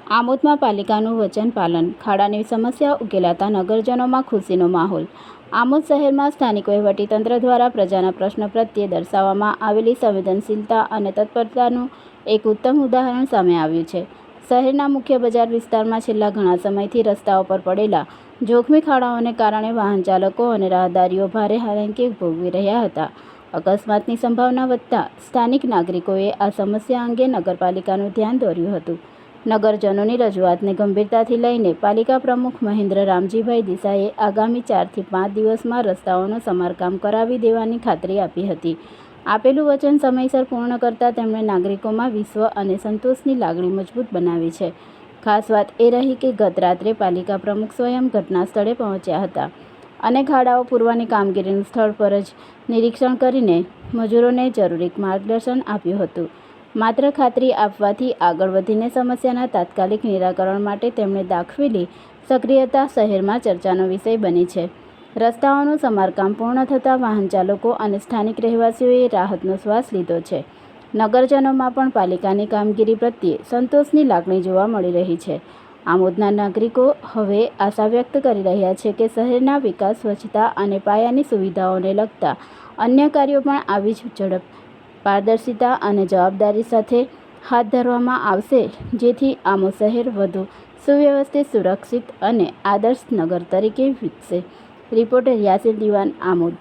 આમોદમાં પાલિકાનું વચન પાલન, ખાડાની સમસ્યા ઉકેલાતા નગરજનોમાં ખુશીનો માહોલ। આમોદ શહેરમાં સ્થાનિક વહીવટીતંત્ર દ્વારા પ્રજાના પ્રશ્નો પ્રત્યે દર્શાવવામાં આવેલી સંવેદનશીલતા અને તત્પરતાનું એક ઉત્તમ ઉદાહરણ સામે આવ્યું છે। શહેરના મુખ્ય બજાર વિસ્તારમાં છેલ્લા ઘણા સમયથી રસ્તાઓ પર પડેલા જોખમી ખાડાઓને કારણે વાહન ચાલકો અને રાહદારીઓ ભારે હાલાકી ભોગવી રહ્યા હતા। અકસ્માતની સંભાવના વધતા સ્થાનિક નાગરિકોએ આ સમસ્યા અંગે નગરપાલિકાનું ધ્યાન દોર્યું હતું। નગરજનોની રજૂઆતને ગંભીરતાથી લઈને પાલિકા પ્રમુખ મહેન્દ્ર રામજીભાઈ દેસાઈએ આગામી 4 થી 5 દિવસમાં રસ્તાઓનું સમારકામ કરાવી દેવાની ખાતરી આપી હતી। આપેલું વચન સમયસર પૂર્ણ કરતા તેમણે નાગરિકોમાં વિશ્વ અને સંતોષની લાગણી મજબૂત બનાવી છે। ખાસ વાત એ રહી કે ગત રાત્રે પાલિકા પ્રમુખ સ્વયં ઘટના સ્થળે પહોંચ્યા હતા અને ખાડાઓ પૂરવાની કામગીરીનું સ્થળ પર જ નિરીક્ષણ કરીને મજૂરોને જરૂરી માર્ગદર્શન આપ્યું હતું। માત્ર ખાતરી આપવાથી આગળ વધીને સમસ્યાના તાત્કાલિક નિરાકરણ માટે તેમણે દાખવેલી સક્રિયતા શહેરમાં ચર્ચાનો વિષય બની છે। રસ્તાઓનું સમારકામ પૂર્ણ થતાં વાહન ચાલકો અને સ્થાનિક રહેવાસીઓએ રાહતનો શ્વાસ લીધો છે। નગરજનોમાં પણ પાલિકાની કામગીરી પ્રત્યે સંતોષની લાગણી જોવા મળી રહી છે। આમોદના નાગરિકો હવે આશા વ્યક્ત કરી રહ્યા છે કે શહેરના વિકાસ, સ્વચ્છતા અને પાયાની સુવિધાઓને લગતા અન્ય કાર્યો પણ આવી જ ઝડપ, પારદર્શિતા અને જવાબદારી સાથે હાથ ધરવામાં આવશે, જેથી આમોદ શહેર વધુ સુવ્યવસ્થિત, સુરક્ષિત અને આદર્શ નગર તરીકે વિકસે। રિપોર્ટર યાસીન દિવાન, આમોદ।